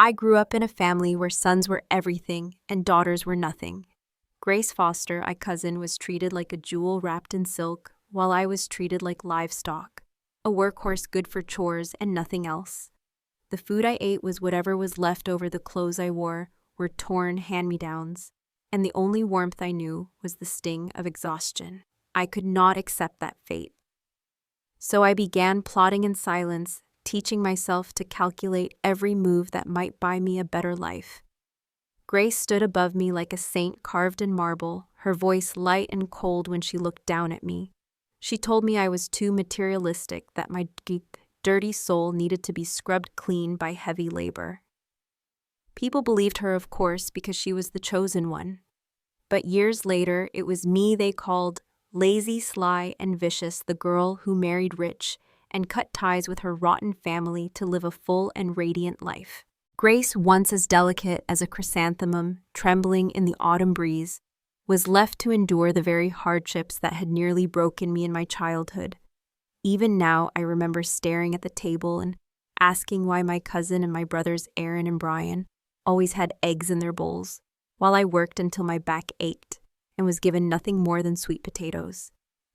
I grew up in a family where sons were everything and daughters were nothing. Grace Foster, my cousin, was treated like a jewel wrapped in silk, while I was treated like livestock, a workhorse good for chores and nothing else. The food I ate was whatever was left over the clothes I wore, were torn hand-me-downs, and the only warmth I knew was the sting of exhaustion. I could not accept that fate. So I began plotting in silence, teaching myself to calculate every move that might buy me a better life. Grace stood above me like a saint carved in marble, her voice light and cold when she looked down at me. She told me I was too materialistic, that my dirty soul needed to be scrubbed clean by heavy labor. People believed her, of course, because she was the chosen one. But years later, it was me they called lazy, sly, and vicious, the girl who married rich and cut ties with her rotten family to live a full and radiant life. Grace, once as delicate as a chrysanthemum trembling in the autumn breeze, was left to endure the very hardships that had nearly broken me in my childhood. Even now, I remember staring at the table and asking why my cousin and my brothers Aaron and Brian always had eggs in their bowls, while I worked until my back ached and was given nothing more than sweet potatoes.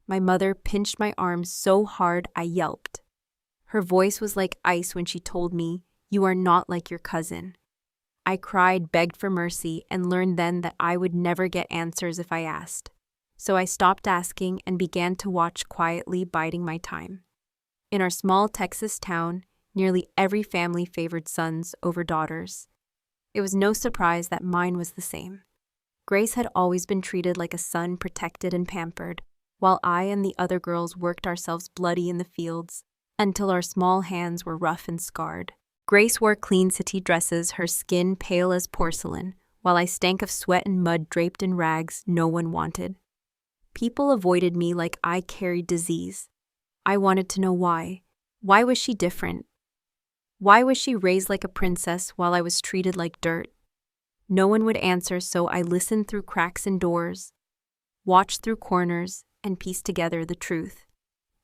My mother pinched my arm so hard I yelped. Her voice was like ice when she told me, "You are not like your cousin." I cried, begged for mercy, and learned then that I would never get answers if I asked. So I stopped asking and began to watch quietly, biding my time. In our small Texas town, nearly every family favored sons over daughters. It was no surprise that mine was the same. Grace had always been treated like a son, protected and pampered, while I and the other girls worked ourselves bloody in the fields until our small hands were rough and scarred. Grace wore clean city dresses, her skin pale as porcelain, while I stank of sweat and mud draped in rags no one wanted. People avoided me like I carried disease. I wanted to know why. Why was she different? Why was she raised like a princess while I was treated like dirt? No one would answer, so I listened through cracks in doors, watched through corners, and pieced together the truth.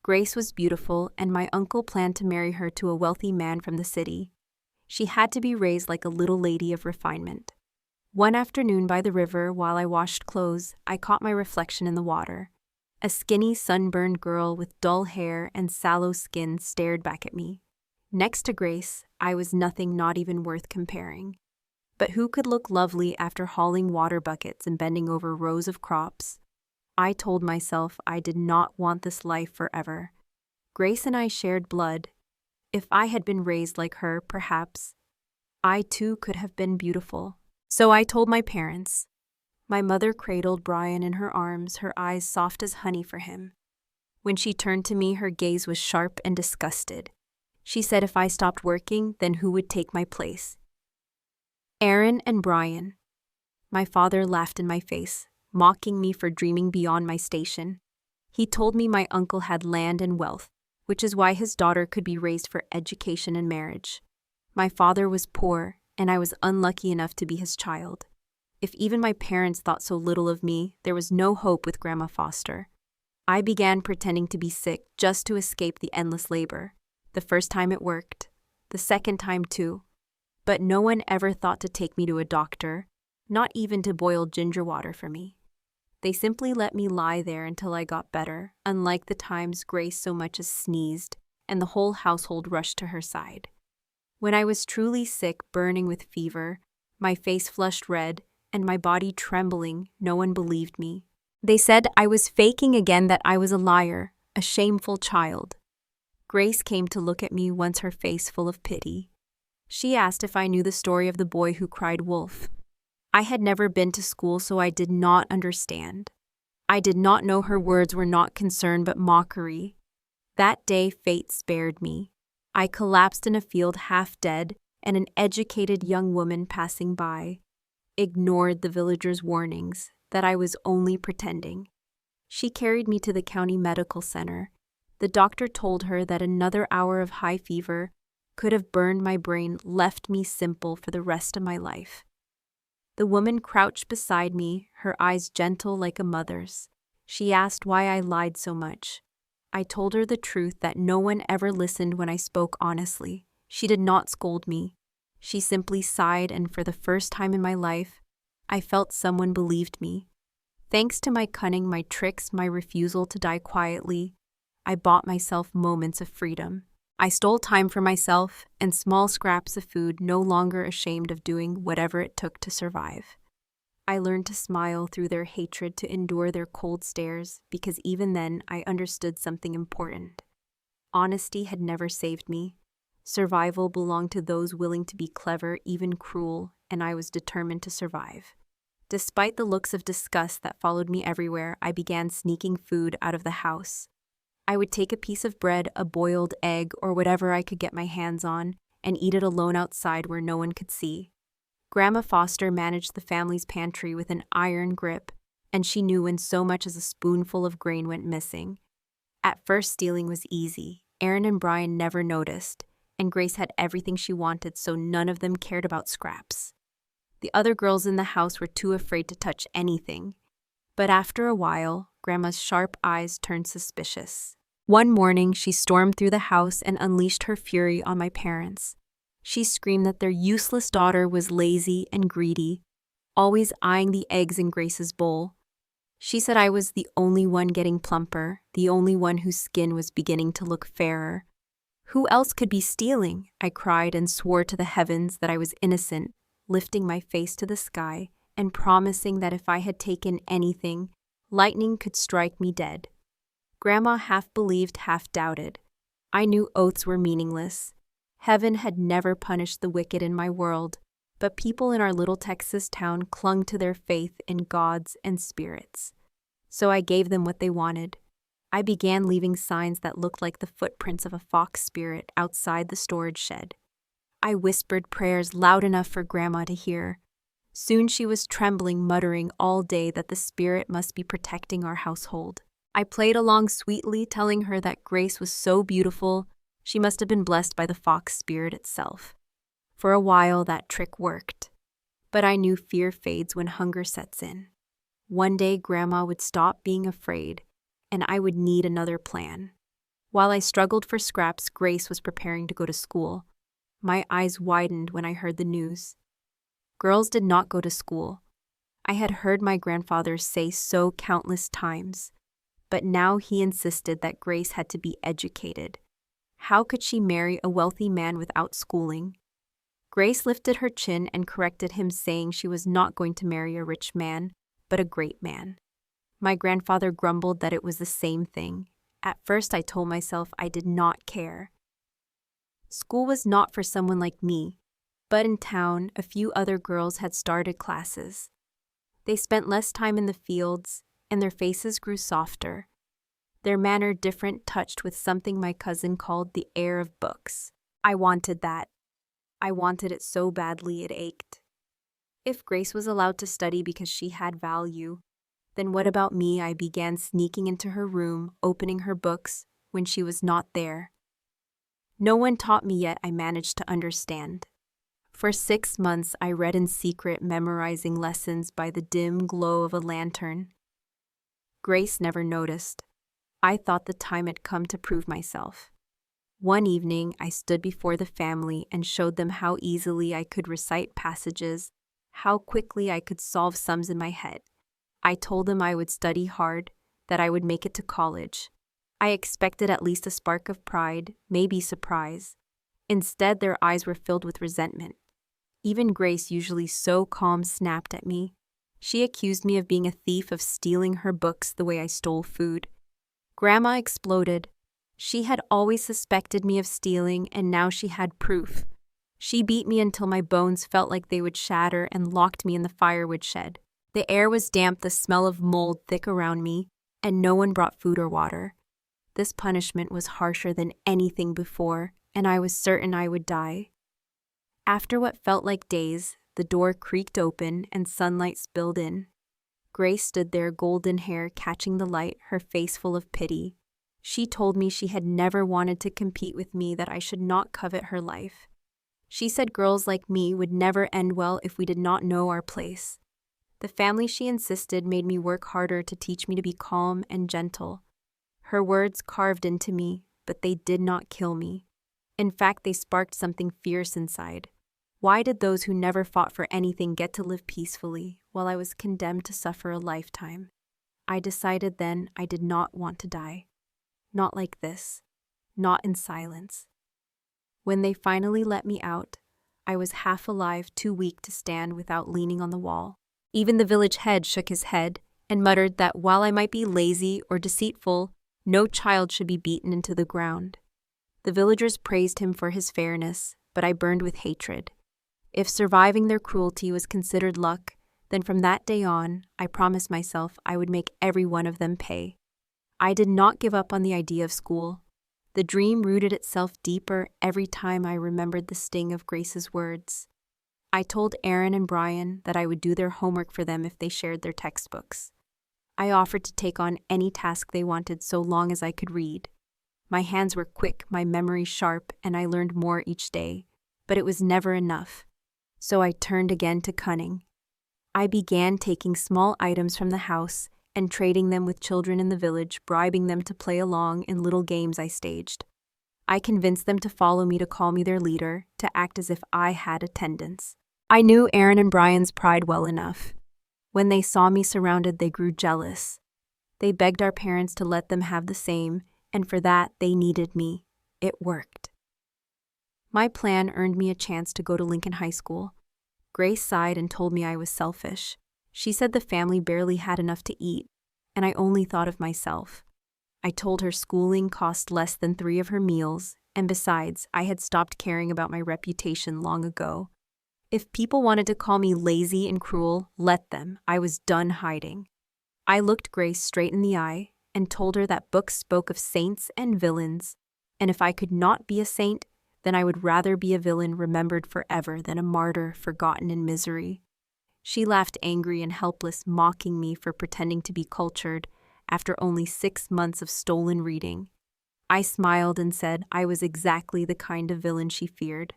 Grace was beautiful, and my uncle planned to marry her to a wealthy man from the city. She had to be raised like a little lady of refinement. One afternoon by the river, while I washed clothes, I caught my reflection in the water. A skinny, sunburned girl with dull hair and sallow skin stared back at me. Next to Grace, I was nothing, not even worth comparing. But who could look lovely after hauling water buckets and bending over rows of crops? I told myself I did not want this life forever. Grace and I shared blood. If I had been raised like her, perhaps I too could have been beautiful. So I told my parents. My mother cradled Brian in her arms, her eyes soft as honey for him. When she turned to me, her gaze was sharp and disgusted. She said if I stopped working, then who would take my place? Aaron and Brian. My father laughed in my face, mocking me for dreaming beyond my station. He told me my uncle had land and wealth, which is why his daughter could be raised for education and marriage. My father was poor, and I was unlucky enough to be his child. If even my parents thought so little of me, there was no hope with Grandma Foster. I began pretending to be sick just to escape the endless labor. The first time it worked, the second time too. But no one ever thought to take me to a doctor, not even to boil ginger water for me. They simply let me lie there until I got better, unlike the times Grace so much as sneezed, and the whole household rushed to her side. When I was truly sick, burning with fever, my face flushed red, and my body trembling, no one believed me. They said I was faking again, that I was a liar, a shameful child. Grace came to look at me once, her face full of pity. She asked if I knew the story of the boy who cried wolf. I had never been to school, so I did not understand. I did not know her words were not concern but mockery. That day fate spared me. I collapsed in a field half dead, and an educated young woman passing by ignored the villagers' warnings that I was only pretending. She carried me to the county medical center. The doctor told her that another hour of high fever could have burned my brain, left me simple for the rest of my life. The woman crouched beside me, her eyes gentle like a mother's. She asked why I lied so much. I told her the truth, that no one ever listened when I spoke honestly. She did not scold me. She simply sighed, and for the first time in my life, I felt someone believed me. Thanks to my cunning, my tricks, my refusal to die quietly, I bought myself moments of freedom. I stole time for myself and small scraps of food, no longer ashamed of doing whatever it took to survive. I learned to smile through their hatred, to endure their cold stares, because even then I understood something important. Honesty had never saved me. Survival belonged to those willing to be clever, even cruel, and I was determined to survive. Despite the looks of disgust that followed me everywhere, I began sneaking food out of the house. I would take a piece of bread, a boiled egg, or whatever I could get my hands on, and eat it alone outside where no one could see. Grandma Foster managed the family's pantry with an iron grip, and she knew when so much as a spoonful of grain went missing. At first, stealing was easy. Aaron and Brian never noticed, and Grace had everything she wanted, so none of them cared about scraps. The other girls in the house were too afraid to touch anything. But after a while, Grandma's sharp eyes turned suspicious. One morning, she stormed through the house and unleashed her fury on my parents. She screamed that their useless daughter was lazy and greedy, always eyeing the eggs in Grace's bowl. She said I was the only one getting plumper, the only one whose skin was beginning to look fairer. Who else could be stealing? I cried and swore to the heavens that I was innocent, lifting my face to the sky and promising that if I had taken anything, lightning could strike me dead. Grandma half believed, half doubted. I knew oaths were meaningless. Heaven had never punished the wicked in my world, but people in our little Texas town clung to their faith in gods and spirits. So I gave them what they wanted. I began leaving signs that looked like the footprints of a fox spirit outside the storage shed. I whispered prayers loud enough for Grandma to hear. Soon she was trembling, muttering all day that the spirit must be protecting our household. I played along sweetly, telling her that Grace was so beautiful, she must have been blessed by the fox spirit itself. For a while, that trick worked. But I knew fear fades when hunger sets in. One day, Grandma would stop being afraid, and I would need another plan. While I struggled for scraps, Grace was preparing to go to school. My eyes widened when I heard the news. Girls did not go to school. I had heard my grandfather say so countless times. But now he insisted that Grace had to be educated. How could she marry a wealthy man without schooling? Grace lifted her chin and corrected him, saying she was not going to marry a rich man, but a great man. My grandfather grumbled that it was the same thing. At first, I told myself I did not care. School was not for someone like me, but in town, a few other girls had started classes. They spent less time in the fields, and their faces grew softer. Their manner different, touched with something my cousin called the air of books. I wanted that. I wanted it so badly it ached. If Grace was allowed to study because she had value, then what about me? I began sneaking into her room, opening her books when she was not there. No one taught me yet I managed to understand. For 6 months I read in secret, memorizing lessons by the dim glow of a lantern. Grace never noticed. I thought the time had come to prove myself. One evening, I stood before the family and showed them how easily I could recite passages, how quickly I could solve sums in my head. I told them I would study hard, that I would make it to college. I expected at least a spark of pride, maybe surprise. Instead, their eyes were filled with resentment. Even Grace, usually so calm, snapped at me. She accused me of being a thief, of stealing her books the way I stole food. Grandma exploded. She had always suspected me of stealing, and now she had proof. She beat me until my bones felt like they would shatter and locked me in the firewood shed. The air was damp, the smell of mold thick around me, and no one brought food or water. This punishment was harsher than anything before, and I was certain I would die. After what felt like days, the door creaked open and sunlight spilled in. Grace stood there, golden hair catching the light, her face full of pity. She told me she had never wanted to compete with me, that I should not covet her life. She said girls like me would never end well if we did not know our place. The family, she insisted, made me work harder to teach me to be calm and gentle. Her words carved into me, but they did not kill me. In fact, they sparked something fierce inside. Why did those who never fought for anything get to live peacefully, while I was condemned to suffer a lifetime? I decided then I did not want to die. Not like this. Not in silence. When they finally let me out, I was half alive, too weak to stand without leaning on the wall. Even the village head shook his head and muttered that while I might be lazy or deceitful, no child should be beaten into the ground. The villagers praised him for his fairness, but I burned with hatred. If surviving their cruelty was considered luck, then from that day on, I promised myself I would make every one of them pay. I did not give up on the idea of school. The dream rooted itself deeper every time I remembered the sting of Grace's words. I told Aaron and Brian that I would do their homework for them if they shared their textbooks. I offered to take on any task they wanted so long as I could read. My hands were quick, my memory sharp, and I learned more each day. But it was never enough. So I turned again to cunning. I began taking small items from the house and trading them with children in the village, bribing them to play along in little games I staged. I convinced them to follow me, to call me their leader, to act as if I had attendance. I knew Aaron and Brian's pride well enough. When they saw me surrounded, they grew jealous. They begged our parents to let them have the same, and for that they needed me. It worked. My plan earned me a chance to go to Lincoln High School. Grace sighed and told me I was selfish. She said the family barely had enough to eat, and I only thought of myself. I told her schooling cost less than 3 of her meals, and besides, I had stopped caring about my reputation long ago. If people wanted to call me lazy and cruel, let them. I was done hiding. I looked Grace straight in the eye and told her that books spoke of saints and villains, and if I could not be a saint, then I would rather be a villain remembered forever than a martyr forgotten in misery. She laughed, angry and helpless, mocking me for pretending to be cultured after only 6 months of stolen reading. I smiled and said I was exactly the kind of villain she feared.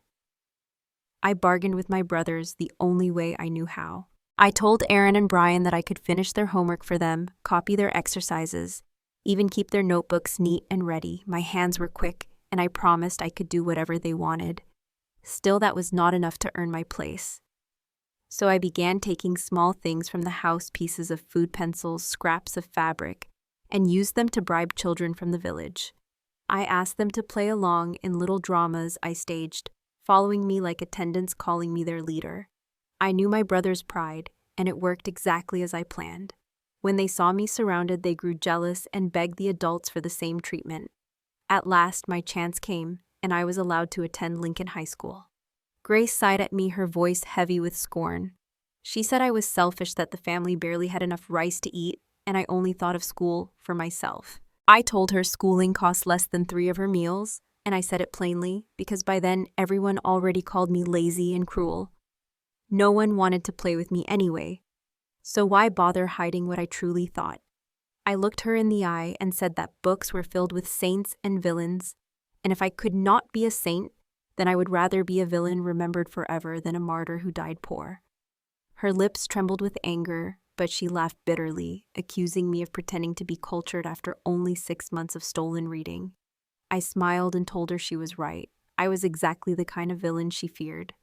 I bargained with my brothers the only way I knew how. I told Aaron and Brian that I could finish their homework for them, copy their exercises, even keep their notebooks neat and ready. My hands were quick, and I promised I could do whatever they wanted. Still, that was not enough to earn my place. So I began taking small things from the house, pieces of food, pencils, scraps of fabric, and used them to bribe children from the village. I asked them to play along in little dramas I staged, following me like attendants, calling me their leader. I knew my brother's pride, and it worked exactly as I planned. When they saw me surrounded, they grew jealous and begged the adults for the same treatment. At last, my chance came, and I was allowed to attend Lincoln High School. Grace sighed at me, her voice heavy with scorn. She said I was selfish, that the family barely had enough rice to eat, and I only thought of school for myself. I told her schooling cost less than 3 of her meals, and I said it plainly because by then everyone already called me lazy and cruel. No one wanted to play with me anyway, so why bother hiding what I truly thought? I looked her in the eye and said that books were filled with saints and villains, and if I could not be a saint, then I would rather be a villain remembered forever than a martyr who died poor. Her lips trembled with anger, but she laughed bitterly, accusing me of pretending to be cultured after only 6 months of stolen reading. I smiled and told her she was right. I was exactly the kind of villain she feared.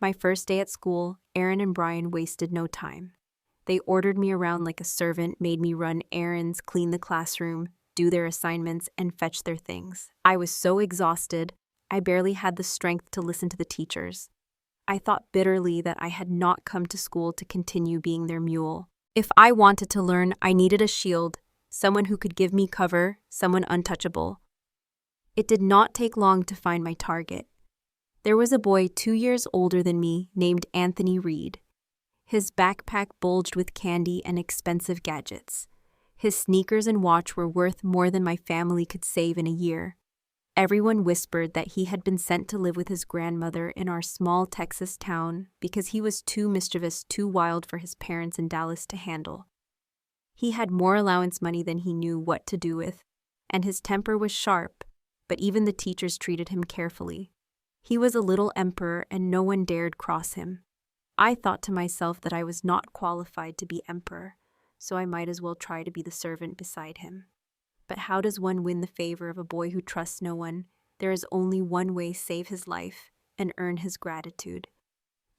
My first day at school, Aaron and Brian wasted no time. They ordered me around like a servant, made me run errands, clean the classroom, do their assignments, and fetch their things. I was so exhausted, I barely had the strength to listen to the teachers. I thought bitterly that I had not come to school to continue being their mule. If I wanted to learn, I needed a shield, someone who could give me cover, someone untouchable. It did not take long to find my target. There was a boy 2 years older than me named Anthony Reed. His backpack bulged with candy and expensive gadgets. His sneakers and watch were worth more than my family could save in a year. Everyone whispered that he had been sent to live with his grandmother in our small Texas town because he was too mischievous, too wild for his parents in Dallas to handle. He had more allowance money than he knew what to do with, and his temper was sharp, but even the teachers treated him carefully. He was a little emperor, and no one dared cross him. I thought to myself that I was not qualified to be emperor, so I might as well try to be the servant beside him. But how does one win the favor of a boy who trusts no one? There is only one way: save his life and earn his gratitude.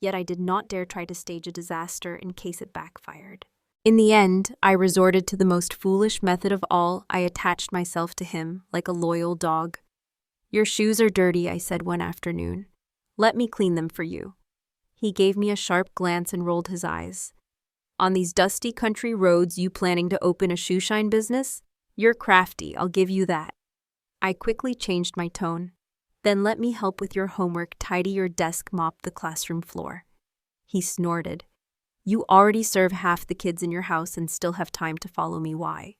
Yet I did not dare try to stage a disaster in case it backfired. In the end, I resorted to the most foolish method of all. I attached myself to him like a loyal dog. "Your shoes are dirty," I said one afternoon. "Let me clean them for you." He gave me a sharp glance and rolled his eyes. "On these dusty country roads, you planning to open a shoe shine business? You're crafty, I'll give you that." I quickly changed my tone. "Then let me help with your homework, tidy your desk, mop the classroom floor." He snorted. "You already serve half the kids in your house and still have time to follow me. Why?"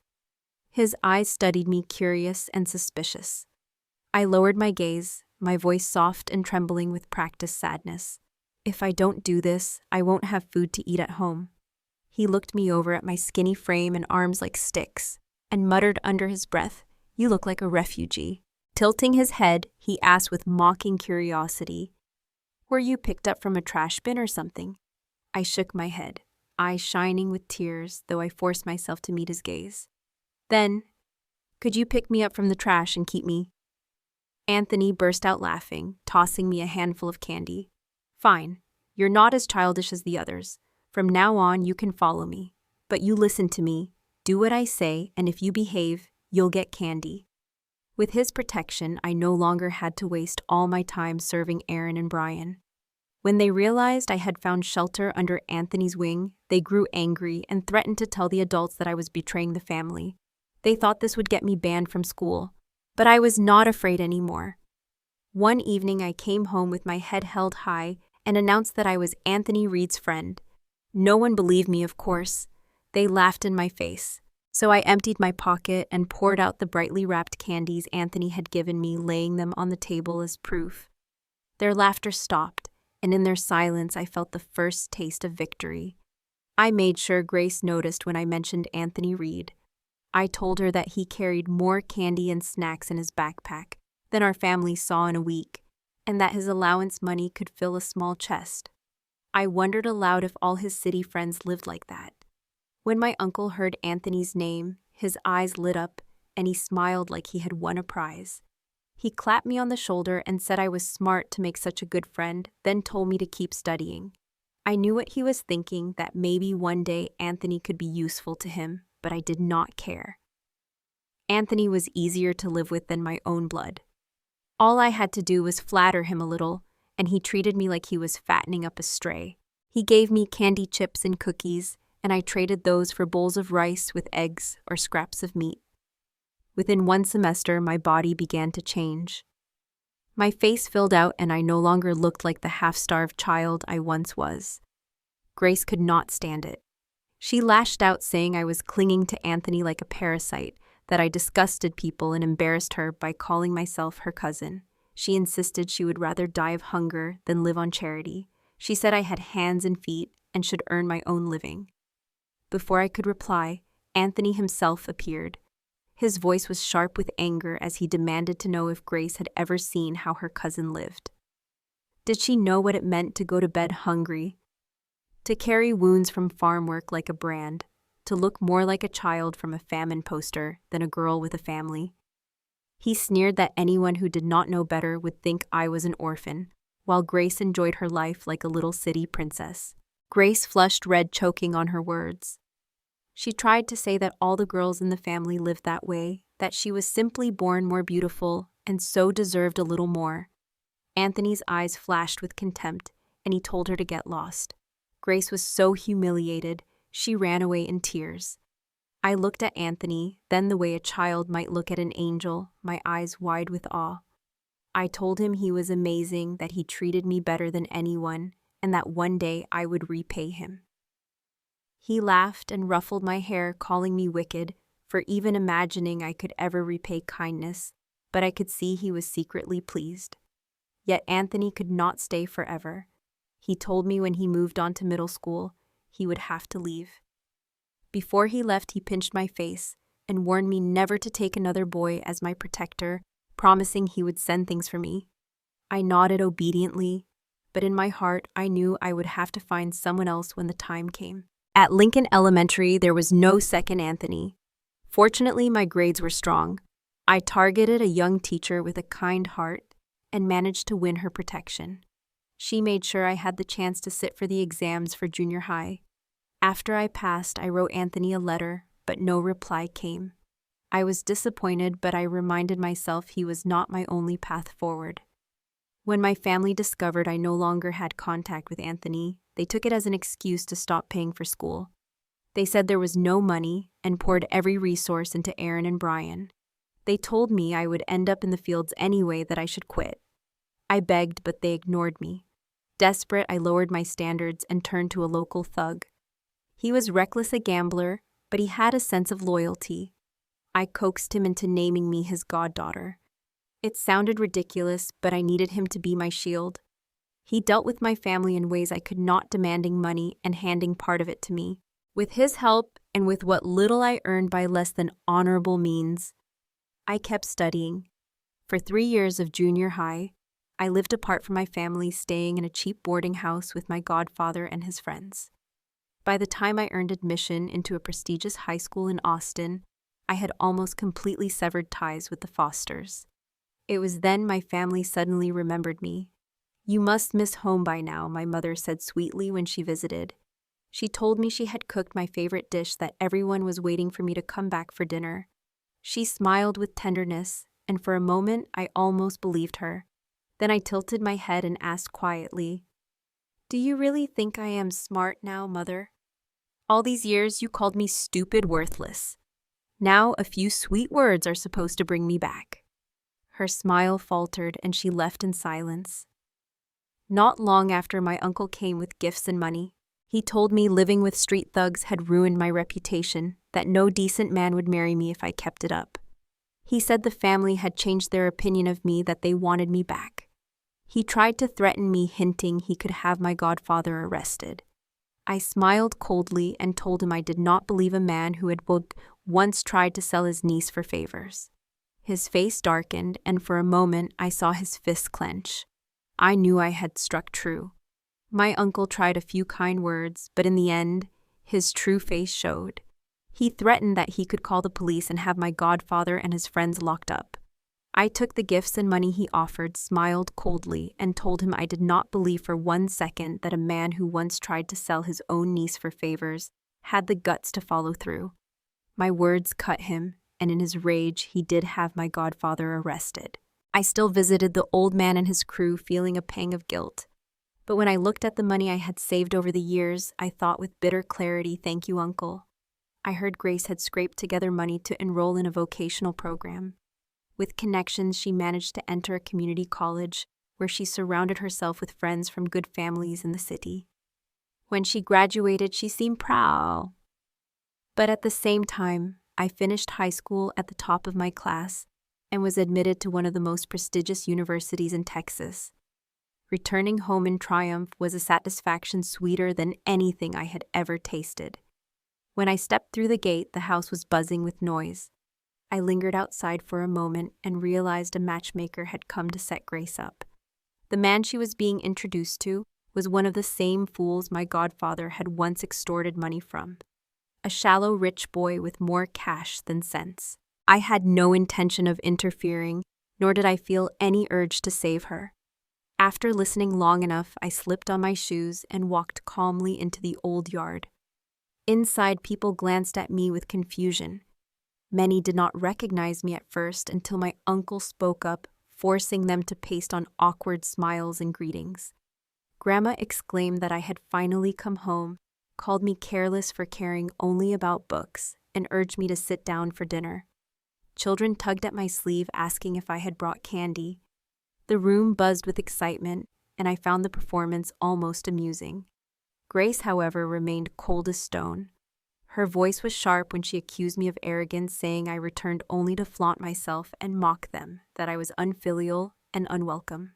His eyes studied me, curious and suspicious. I lowered my gaze, my voice soft and trembling with practiced sadness. "If I don't do this, I won't have food to eat at home." He looked me over at my skinny frame and arms like sticks, and muttered under his breath, "You look like a refugee." Tilting his head, he asked with mocking curiosity, "Were you picked up from a trash bin or something?" I shook my head, eyes shining with tears, though I forced myself to meet his gaze. "Then, could you pick me up from the trash and keep me?" Anthony burst out laughing, tossing me a handful of candy. "Fine, you're not as childish as the others. From now on, you can follow me. But you listen to me, do what I say, and if you behave, you'll get candy." With his protection, I no longer had to waste all my time serving Aaron and Brian. When they realized I had found shelter under Anthony's wing, they grew angry and threatened to tell the adults that I was betraying the family. They thought this would get me banned from school, but I was not afraid anymore. One evening, I came home with my head held high and announced that I was Anthony Reed's friend. No one believed me, of course. They laughed in my face. So I emptied my pocket and poured out the brightly wrapped candies Anthony had given me, laying them on the table as proof. Their laughter stopped, and in their silence I felt the first taste of victory. I made sure Grace noticed when I mentioned Anthony Reed. I told her that he carried more candy and snacks in his backpack than our family saw in a week, and that his allowance money could fill a small chest. I wondered aloud if all his city friends lived like that. When my uncle heard Anthony's name, his eyes lit up, and he smiled like he had won a prize. He clapped me on the shoulder and said I was smart to make such a good friend, then told me to keep studying. I knew what he was thinking, that maybe one day Anthony could be useful to him, but I did not care. Anthony was easier to live with than my own blood. All I had to do was flatter him a little, and he treated me like he was fattening up a stray. He gave me candy chips and cookies, and I traded those for bowls of rice with eggs or scraps of meat. Within one semester, my body began to change. My face filled out, and I no longer looked like the half-starved child I once was. Grace could not stand it. She lashed out, saying I was clinging to Anthony like a parasite, that I disgusted people and embarrassed her by calling myself her cousin. She insisted she would rather die of hunger than live on charity. She said I had hands and feet and should earn my own living. Before I could reply, Anthony himself appeared. His voice was sharp with anger as he demanded to know if Grace had ever seen how her cousin lived. Did she know what it meant to go to bed hungry? To carry wounds from farm work like a brand? To look more like a child from a famine poster than a girl with a family? He sneered that anyone who did not know better would think I was an orphan, while Grace enjoyed her life like a little city princess. Grace flushed red, choking on her words. She tried to say that all the girls in the family lived that way, that she was simply born more beautiful and so deserved a little more. Anthony's eyes flashed with contempt, and he told her to get lost. Grace was so humiliated, she ran away in tears. I looked at Anthony, then the way a child might look at an angel, my eyes wide with awe. I told him he was amazing, that he treated me better than anyone, and that one day I would repay him. He laughed and ruffled my hair, calling me wicked for even imagining I could ever repay kindness, but I could see he was secretly pleased. Yet Anthony could not stay forever. He told me when he moved on to middle school, he would have to leave. Before he left, he pinched my face and warned me never to take another boy as my protector, promising he would send things for me. I nodded obediently, but in my heart, I knew I would have to find someone else when the time came. At Lincoln Elementary, there was no second Anthony. Fortunately, my grades were strong. I targeted a young teacher with a kind heart and managed to win her protection. She made sure I had the chance to sit for the exams for junior high. After I passed, I wrote Anthony a letter, but no reply came. I was disappointed, but I reminded myself he was not my only path forward. When my family discovered I no longer had contact with Anthony, they took it as an excuse to stop paying for school. They said there was no money and poured every resource into Aaron and Brian. They told me I would end up in the fields anyway, that I should quit. I begged, but they ignored me. Desperate, I lowered my standards and turned to a local thug. He was reckless, a gambler, but he had a sense of loyalty. I coaxed him into naming me his goddaughter. It sounded ridiculous, but I needed him to be my shield. He dealt with my family in ways I could not, demanding money and handing part of it to me. With his help, and with what little I earned by less than honorable means, I kept studying. For 3 years of junior high, I lived apart from my family, staying in a cheap boarding house with my godfather and his friends. By the time I earned admission into a prestigious high school in Austin, I had almost completely severed ties with the Fosters. It was then my family suddenly remembered me. "You must miss home by now," my mother said sweetly when she visited. She told me she had cooked my favorite dish, that everyone was waiting for me to come back for dinner. She smiled with tenderness, and for a moment I almost believed her. Then I tilted my head and asked quietly, "Do you really think I am smart now, Mother? All these years you called me stupid, worthless. Now a few sweet words are supposed to bring me back." Her smile faltered and she left in silence. Not long after, my uncle came with gifts and money. He told me living with street thugs had ruined my reputation, that no decent man would marry me if I kept it up. He said the family had changed their opinion of me, that they wanted me back. He tried to threaten me, hinting he could have my godfather arrested. I smiled coldly and told him I did not believe a man who had once tried to sell his niece for favors. His face darkened, and for a moment I saw his fists clench. I knew I had struck true. My uncle tried a few kind words, but in the end, his true face showed. He threatened that he could call the police and have my godfather and his friends locked up. I took the gifts and money he offered, smiled coldly, and told him I did not believe for 1 second that a man who once tried to sell his own niece for favors had the guts to follow through. My words cut him, and in his rage, he did have my godfather arrested. I still visited the old man and his crew, feeling a pang of guilt. But when I looked at the money I had saved over the years, I thought with bitter clarity, "Thank you, Uncle." I heard Grace had scraped together money to enroll in a vocational program. With connections, she managed to enter a community college, where she surrounded herself with friends from good families in the city. When she graduated, she seemed proud. But at the same time, I finished high school at the top of my class and was admitted to one of the most prestigious universities in Texas. Returning home in triumph was a satisfaction sweeter than anything I had ever tasted. When I stepped through the gate, the house was buzzing with noise. I lingered outside for a moment and realized a matchmaker had come to set Grace up. The man she was being introduced to was one of the same fools my godfather had once extorted money from. A shallow, rich boy with more cash than sense. I had no intention of interfering, nor did I feel any urge to save her. After listening long enough, I slipped on my shoes and walked calmly into the old yard. Inside, people glanced at me with confusion. Many did not recognize me at first until my uncle spoke up, forcing them to paste on awkward smiles and greetings. Grandma exclaimed that I had finally come home, called me careless for caring only about books, and urged me to sit down for dinner. Children tugged at my sleeve, asking if I had brought candy. The room buzzed with excitement, and I found the performance almost amusing. Grace, however, remained cold as stone. Her voice was sharp when she accused me of arrogance, saying I returned only to flaunt myself and mock them, that I was unfilial and unwelcome.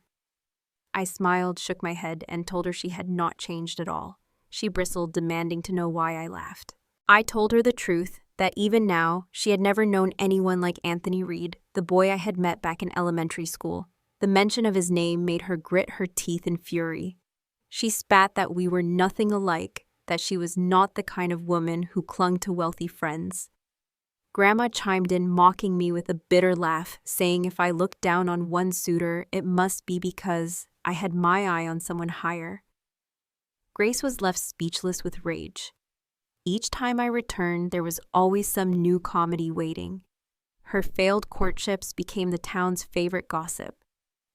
I smiled, shook my head, and told her she had not changed at all. She bristled, demanding to know why I laughed. I told her the truth, that even now, she had never known anyone like Anthony Reed, the boy I had met back in elementary school. The mention of his name made her grit her teeth in fury. She spat that we were nothing alike, that she was not the kind of woman who clung to wealthy friends. Grandma chimed in, mocking me with a bitter laugh, saying if I looked down on one suitor, it must be because I had my eye on someone higher. Grace was left speechless with rage. Each time I returned, there was always some new comedy waiting. Her failed courtships became the town's favorite gossip.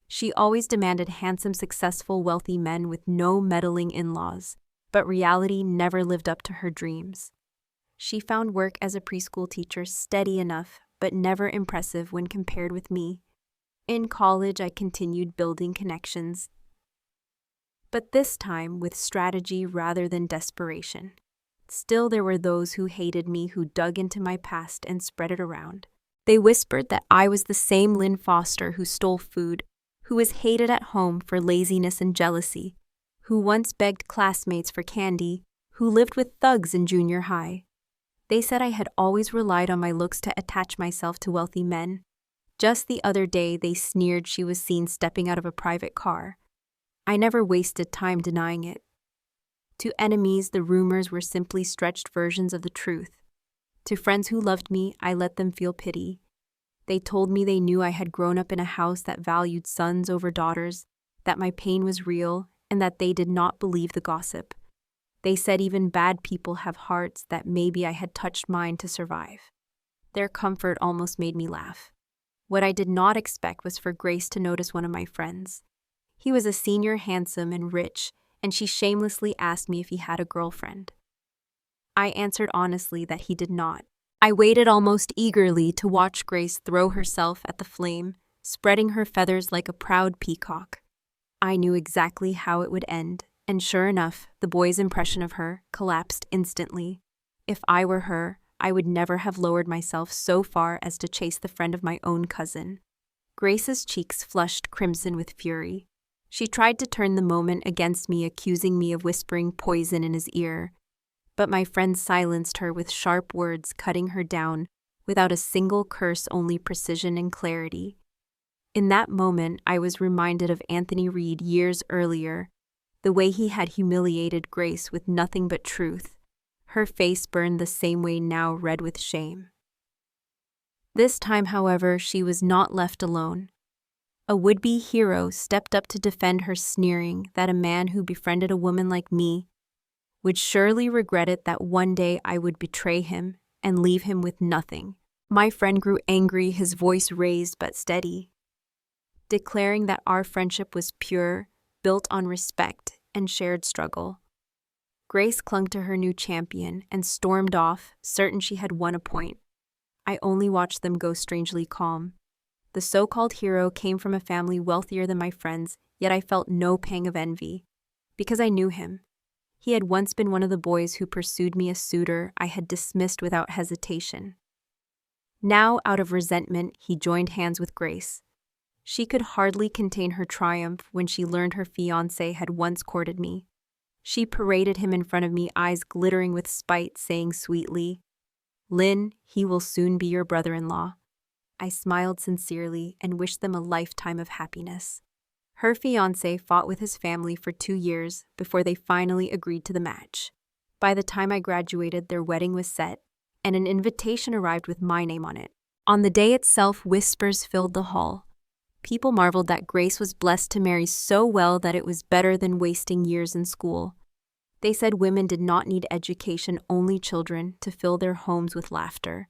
She always demanded handsome, successful, wealthy men with no meddling in-laws, but reality never lived up to her dreams. She found work as a preschool teacher steady enough, but never impressive when compared with me. In college, I continued building connections, but this time with strategy rather than desperation. Still, there were those who hated me who dug into my past and spread it around. They whispered that I was the same Lynn Foster who stole food, who was hated at home for laziness and jealousy, who once begged classmates for candy, who lived with thugs in junior high. They said I had always relied on my looks to attach myself to wealthy men. Just the other day, they sneered she was seen stepping out of a private car. I never wasted time denying it. To enemies, the rumors were simply stretched versions of the truth. To friends who loved me, I let them feel pity. They told me they knew I had grown up in a house that valued sons over daughters, that my pain was real, and that they did not believe the gossip. They said even bad people have hearts, that maybe I had touched mine to survive. Their comfort almost made me laugh. What I did not expect was for Grace to notice one of my friends. He was a senior, handsome, and rich, and she shamelessly asked me if he had a girlfriend. I answered honestly that he did not. I waited almost eagerly to watch Grace throw herself at the flame, spreading her feathers like a proud peacock. I knew exactly how it would end, and sure enough, the boy's impression of her collapsed instantly. If I were her, I would never have lowered myself so far as to chase the friend of my own cousin. Grace's cheeks flushed crimson with fury. She tried to turn the moment against me, accusing me of whispering poison in his ear. But my friend silenced her with sharp words, cutting her down without a single curse, only precision and clarity. In that moment, I was reminded of Anthony Reed years earlier, the way he had humiliated Grace with nothing but truth. Her face burned the same way now, red with shame. This time, however, she was not left alone. A would-be hero stepped up to defend her, sneering that a man who befriended a woman like me would surely regret it, that one day I would betray him and leave him with nothing. My friend grew angry, his voice raised but steady, declaring that our friendship was pure, built on respect and shared struggle. Grace clung to her new champion and stormed off, certain she had won a point. I only watched them go, strangely calm. The so-called hero came from a family wealthier than my friends, yet I felt no pang of envy, because I knew him. He had once been one of the boys who pursued me, a suitor I had dismissed without hesitation. Now, out of resentment, he joined hands with Grace. She could hardly contain her triumph when she learned her fiancé had once courted me. She paraded him in front of me, eyes glittering with spite, saying sweetly, "Lynn, he will soon be your brother-in-law." I smiled sincerely and wished them a lifetime of happiness. Her fiancé fought with his family for 2 years before they finally agreed to the match. By the time I graduated, their wedding was set, and an invitation arrived with my name on it. On the day itself, whispers filled the hall. People marveled that Grace was blessed to marry so well that it was better than wasting years in school. They said women did not need education, only children, to fill their homes with laughter.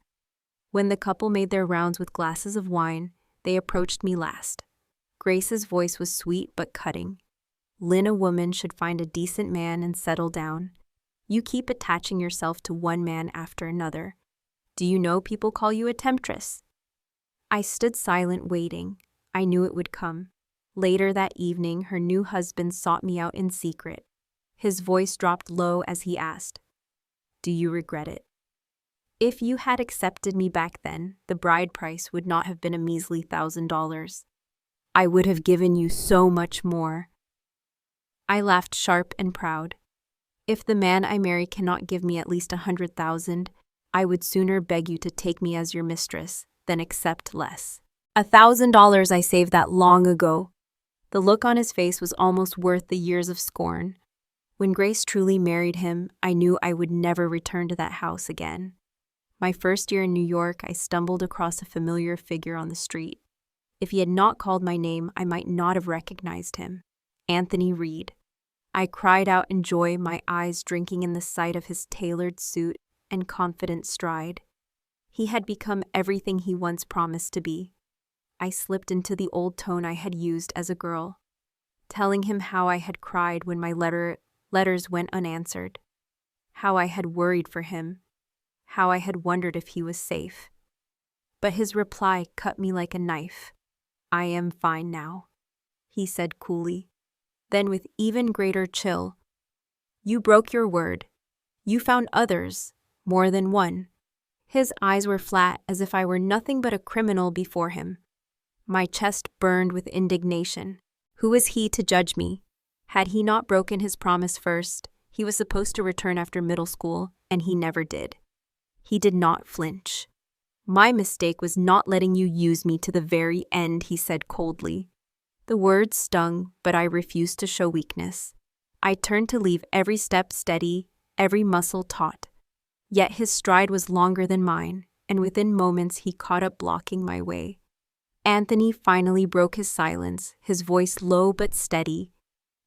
When the couple made their rounds with glasses of wine, they approached me last. Grace's voice was sweet but cutting. "Lynn, a woman should find a decent man and settle down. You keep attaching yourself to one man after another. Do you know people call you a temptress?" I stood silent, waiting. I knew it would come. Later that evening, her new husband sought me out in secret. His voice dropped low as he asked, "Do you regret it?" If you had accepted me back then, the bride price would not have been a measly $1,000. I would have given you so much more. I laughed, sharp and proud. If the man I marry cannot give me at least 100,000, I would sooner beg you to take me as your mistress than accept less. $1,000, I saved that long ago. The look on his face was almost worth the years of scorn. When Grace truly married him, I knew I would never return to that house again. My first year in New York, I stumbled across a familiar figure on the street. If he had not called my name, I might not have recognized him. Anthony Reed. I cried out in joy, my eyes drinking in the sight of his tailored suit and confident stride. He had become everything he once promised to be. I slipped into the old tone I had used as a girl, telling him how I had cried when my letters went unanswered, how I had worried for him, how I had wondered if he was safe. But his reply cut me like a knife. "I am fine now," he said coolly. Then with even greater chill, "You broke your word. You found others, more than one." His eyes were flat, as if I were nothing but a criminal before him. My chest burned with indignation. Who was he to judge me? Had he not broken his promise first? He was supposed to return after middle school, and he never did. He did not flinch. "My mistake was not letting you use me to the very end," he said coldly. The words stung, but I refused to show weakness. I turned to leave, every step steady, every muscle taut. Yet his stride was longer than mine, and within moments he caught up, blocking my way. Anthony finally broke his silence, his voice low but steady.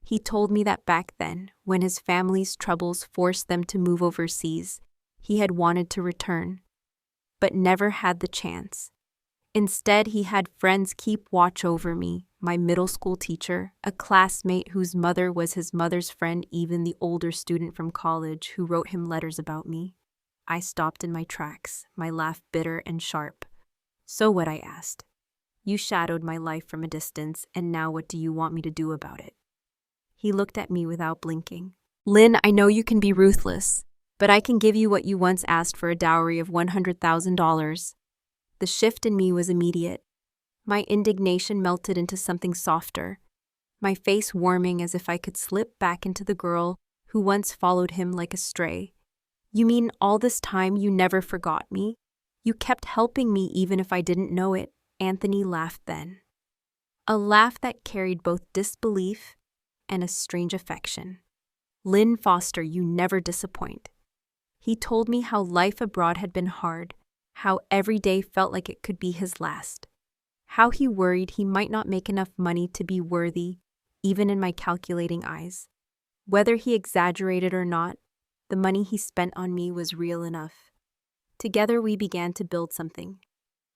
He told me that back then, when his family's troubles forced them to move overseas, he had wanted to return, but never had the chance. Instead, he had friends keep watch over me, my middle school teacher, a classmate whose mother was his mother's friend, even the older student from college who wrote him letters about me. I stopped in my tracks, my laugh bitter and sharp. "So what?" I asked. "You shadowed my life from a distance, and now what do you want me to do about it?" He looked at me without blinking. "Lynn, I know you can be ruthless, but I can give you what you once asked for, a dowry of $100,000. The shift in me was immediate. My indignation melted into something softer, my face warming as if I could slip back into the girl who once followed him like a stray. "You mean all this time you never forgot me? You kept helping me even if I didn't know it?" Anthony laughed then. A laugh that carried both disbelief and a strange affection. "Lynn Foster, you never disappoint." He told me how life abroad had been hard, how every day felt like it could be his last, how he worried he might not make enough money to be worthy, even in my calculating eyes. Whether he exaggerated or not, the money he spent on me was real enough. Together we began to build something.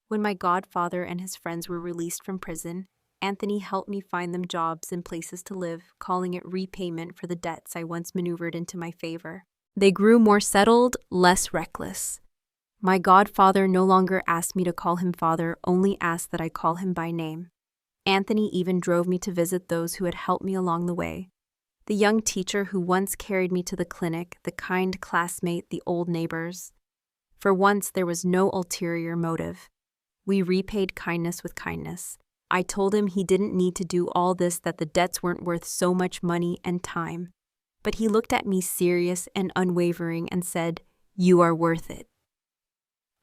When my godfather and his friends were released from prison, Anthony helped me find them jobs and places to live, calling it repayment for the debts I once maneuvered into my favor. They grew more settled, less reckless. My godfather no longer asked me to call him father, only asked that I call him by name. Anthony even drove me to visit those who had helped me along the way. The young teacher who once carried me to the clinic, the kind classmate, the old neighbors. For once, there was no ulterior motive. We repaid kindness with kindness. I told him he didn't need to do all this, that the debts weren't worth so much money and time. But he looked at me serious and unwavering and said, "You are worth it.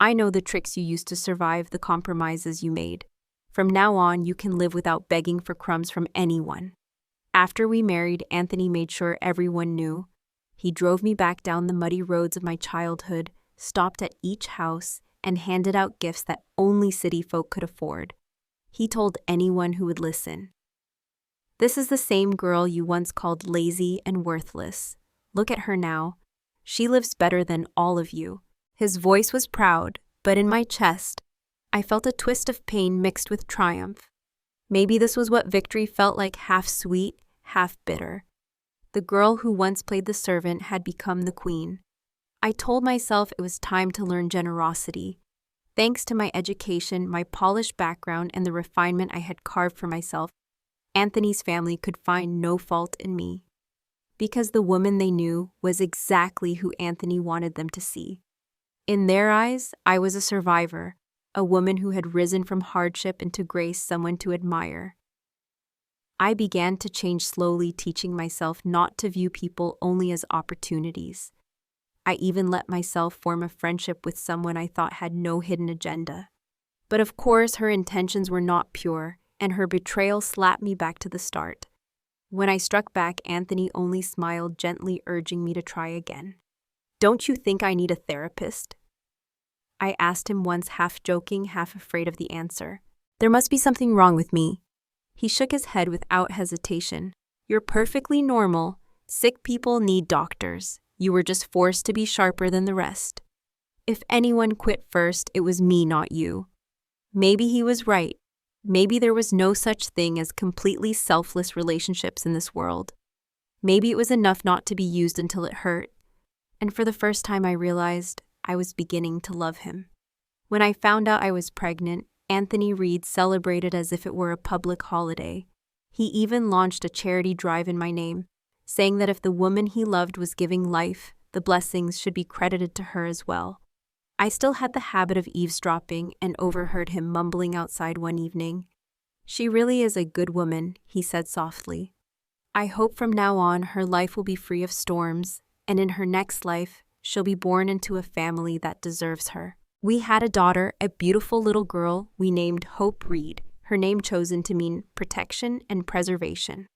I know the tricks you used to survive, the compromises you made. From now on, you can live without begging for crumbs from anyone." After we married, Anthony made sure everyone knew. He drove me back down the muddy roads of my childhood, stopped at each house, and handed out gifts that only city folk could afford. He told anyone who would listen, "This is the same girl you once called lazy and worthless. Look at her now. She lives better than all of you." His voice was proud, but in my chest, I felt a twist of pain mixed with triumph. Maybe this was what victory felt like, half sweet, half bitter. The girl who once played the servant had become the queen. I told myself it was time to learn generosity. Thanks to my education, my polished background, and the refinement I had carved for myself, Anthony's family could find no fault in me. Because the woman they knew was exactly who Anthony wanted them to see. In their eyes, I was a survivor, a woman who had risen from hardship into grace, someone to admire. I began to change slowly, teaching myself not to view people only as opportunities. I even let myself form a friendship with someone I thought had no hidden agenda. But of course, her intentions were not pure, and her betrayal slapped me back to the start. When I struck back, Anthony only smiled, gently urging me to try again. "Don't you think I need a therapist?" I asked him once, half joking, half afraid of the answer. There must be something wrong with me. He shook his head without hesitation. You're perfectly normal. Sick people need doctors. You were just forced to be sharper than the rest. If anyone quit first, it was me, not you. Maybe he was right. Maybe there was no such thing as completely selfless relationships in this world. Maybe it was enough not to be used until it hurt. And for the first time, I realized I was beginning to love him. When I found out I was pregnant, Anthony Reed celebrated as if it were a public holiday. He even launched a charity drive in my name, saying that if the woman he loved was giving life, the blessings should be credited to her as well. I still had the habit of eavesdropping and overheard him mumbling outside one evening. She really is a good woman, he said softly. I hope from now on her life will be free of storms, and in her next life, she'll be born into a family that deserves her. We had a daughter, a beautiful little girl we named Hope Reed, her name chosen to mean protection and preservation.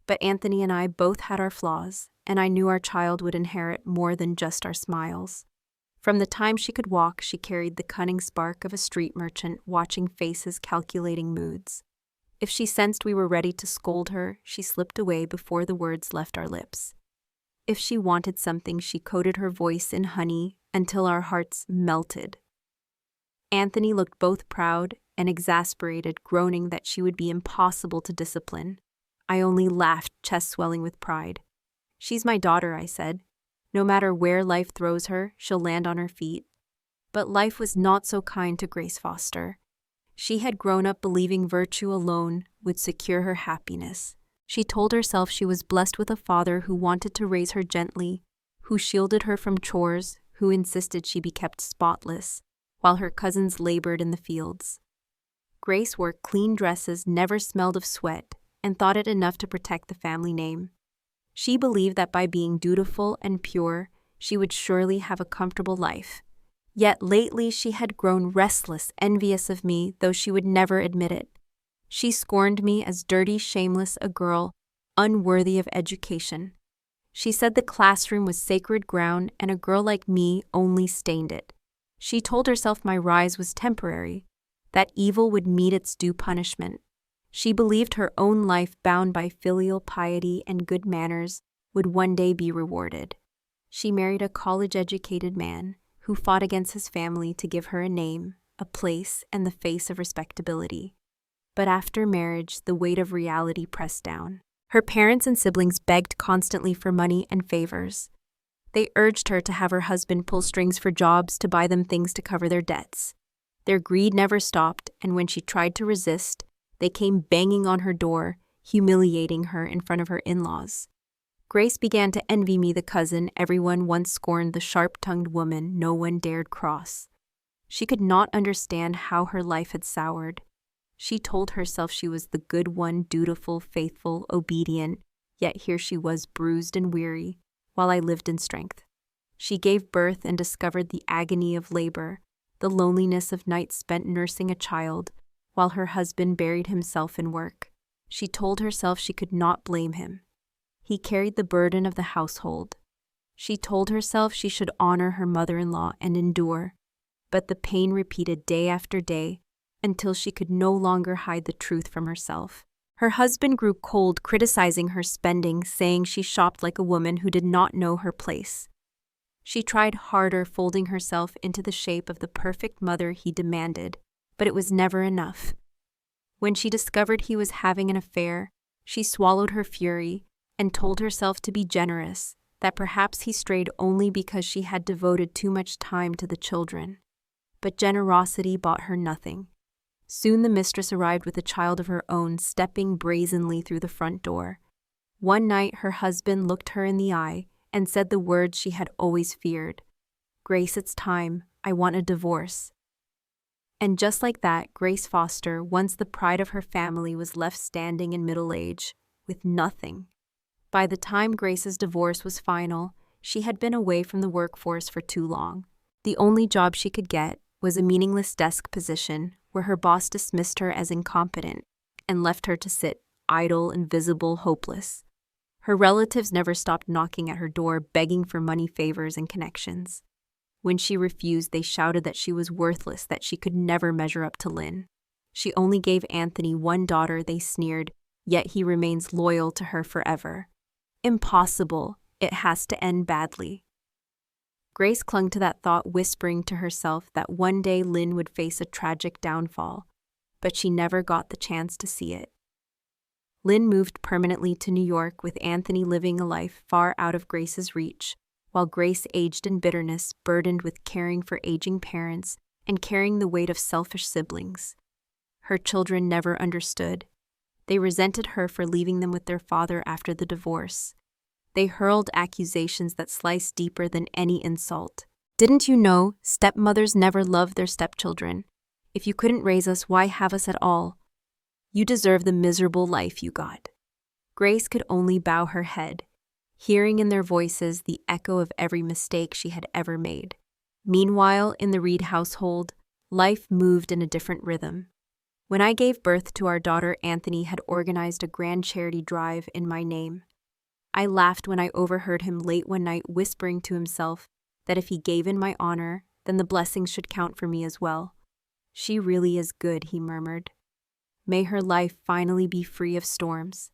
But Anthony and I both had our flaws, and I knew our child would inherit more than just our smiles. From the time she could walk, she carried the cunning spark of a street merchant watching faces, calculating moods. If she sensed we were ready to scold her, she slipped away before the words left our lips. If she wanted something, she coated her voice in honey until our hearts melted. Anthony looked both proud and exasperated, groaning that she would be impossible to discipline. I only laughed, chest swelling with pride. She's my daughter, I said. No matter where life throws her, she'll land on her feet. But life was not so kind to Grace Foster. She had grown up believing virtue alone would secure her happiness. She told herself she was blessed with a father who wanted to raise her gently, who shielded her from chores, who insisted she be kept spotless, while her cousins labored in the fields. Grace wore clean dresses, never smelled of sweat, and thought it enough to protect the family name. She believed that by being dutiful and pure, she would surely have a comfortable life. Yet lately she had grown restless, envious of me, though she would never admit it. She scorned me as dirty, shameless a girl, unworthy of education. She said the classroom was sacred ground and a girl like me only stained it. She told herself my rise was temporary, that evil would meet its due punishment. She believed her own life, bound by filial piety and good manners, would one day be rewarded. She married a college-educated man who fought against his family to give her a name, a place, and the face of respectability. But after marriage, the weight of reality pressed down. Her parents and siblings begged constantly for money and favors. They urged her to have her husband pull strings for jobs to buy them things to cover their debts. Their greed never stopped, and when she tried to resist, they came banging on her door, humiliating her in front of her in-laws. Grace began to envy me, the cousin everyone once scorned, the sharp-tongued woman no one dared cross. She could not understand how her life had soured. She told herself she was the good one, dutiful, faithful, obedient, yet here she was bruised and weary, while I lived in strength. She gave birth and discovered the agony of labor, the loneliness of nights spent nursing a child, while her husband buried himself in work. She told herself she could not blame him. He carried the burden of the household. She told herself she should honor her mother-in-law and endure, but the pain repeated day after day until she could no longer hide the truth from herself. Her husband grew cold, criticizing her spending, saying she shopped like a woman who did not know her place. She tried harder, folding herself into the shape of the perfect mother he demanded, but it was never enough. When she discovered he was having an affair, she swallowed her fury and told herself to be generous, that perhaps he strayed only because she had devoted too much time to the children. But generosity bought her nothing. Soon the mistress arrived with a child of her own, stepping brazenly through the front door. One night her husband looked her in the eye and said the words she had always feared. "Grace, it's time. I want a divorce." And just like that, Grace Foster, once the pride of her family, was left standing in middle age, with nothing. By the time Grace's divorce was final, she had been away from the workforce for too long. The only job she could get was a meaningless desk position where her boss dismissed her as incompetent and left her to sit, idle, invisible, hopeless. Her relatives never stopped knocking at her door, begging for money, favors, and connections. When she refused, they shouted that she was worthless, that she could never measure up to Lynn. She only gave Anthony one daughter, they sneered, yet he remains loyal to her forever. Impossible. It has to end badly. Grace clung to that thought, whispering to herself that one day Lynn would face a tragic downfall, but she never got the chance to see it. Lynn moved permanently to New York, with Anthony living a life far out of Grace's reach, while Grace aged in bitterness, burdened with caring for aging parents and carrying the weight of selfish siblings. Her children never understood. They resented her for leaving them with their father after the divorce. They hurled accusations that sliced deeper than any insult. Didn't you know stepmothers never loved their stepchildren? If you couldn't raise us, why have us at all? You deserve the miserable life you got. Grace could only bow her head, hearing in their voices the echo of every mistake she had ever made. Meanwhile, in the Reed household, life moved in a different rhythm. When I gave birth to our daughter, Anthony had organized a grand charity drive in my name. I laughed when I overheard him late one night whispering to himself that if he gave in my honor, then the blessings should count for me as well. She really is good, he murmured. May her life finally be free of storms.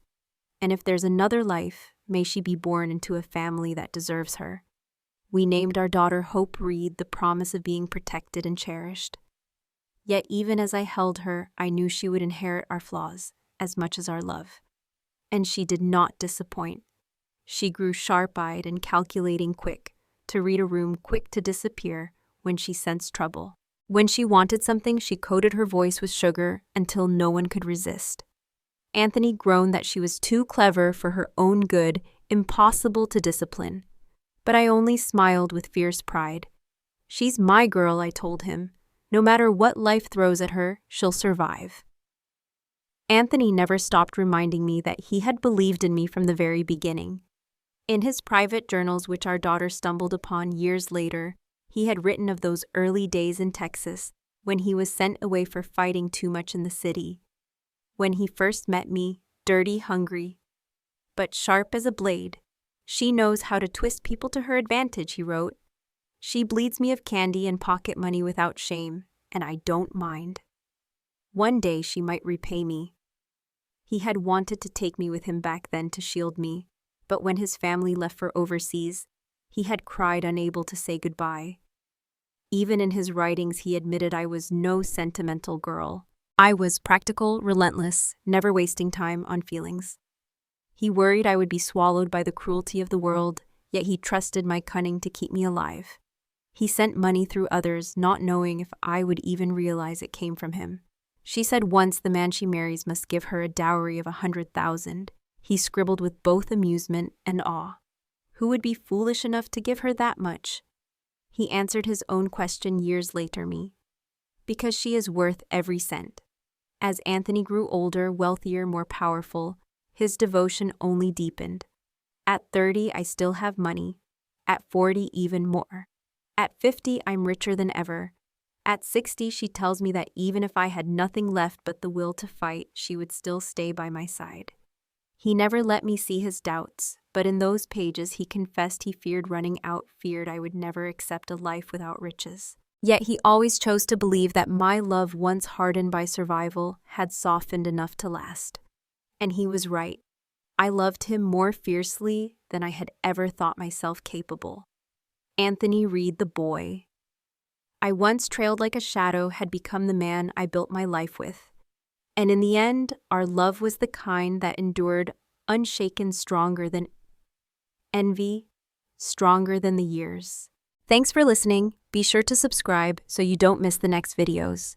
And if there's another life, may she be born into a family that deserves her. We named our daughter Hope Reed, the promise of being protected and cherished. Yet even as I held her, I knew she would inherit our flaws as much as our love. And she did not disappoint. She grew sharp-eyed and calculating, quick to read a room, quick to disappear when she sensed trouble. When she wanted something, she coated her voice with sugar until no one could resist. Anthony groaned that she was too clever for her own good, impossible to discipline. But I only smiled with fierce pride. She's my girl, I told him. No matter what life throws at her, she'll survive. Anthony never stopped reminding me that he had believed in me from the very beginning. In his private journals, which our daughter stumbled upon years later, he had written of those early days in Texas when he was sent away for fighting too much in the city. When he first met me, dirty, hungry, but sharp as a blade. She knows how to twist people to her advantage, he wrote. She bleeds me of candy and pocket money without shame, and I don't mind. One day she might repay me. He had wanted to take me with him back then to shield me, but when his family left for overseas, he had cried, unable to say goodbye. Even in his writings, he admitted I was no sentimental girl. I was practical, relentless, never wasting time on feelings. He worried I would be swallowed by the cruelty of the world, yet he trusted my cunning to keep me alive. He sent money through others, not knowing if I would even realize it came from him. She said once the man she marries must give her a dowry of 100,000. He scribbled with both amusement and awe. Who would be foolish enough to give her that much? He answered his own question years later, me. Because she is worth every cent. As Anthony grew older, wealthier, more powerful, his devotion only deepened. At 30, I still have money. At 40, even more. At 50, I'm richer than ever. At 60, she tells me that even if I had nothing left but the will to fight, she would still stay by my side. He never let me see his doubts, but in those pages he confessed he feared running out, feared I would never accept a life without riches. Yet he always chose to believe that my love, once hardened by survival, had softened enough to last. And he was right. I loved him more fiercely than I had ever thought myself capable. Anthony Reed, the boy I once trailed like a shadow, had become the man I built my life with. And in the end, our love was the kind that endured, unshaken, stronger than envy, stronger than the years. Thanks for listening. Be sure to subscribe so you don't miss the next videos.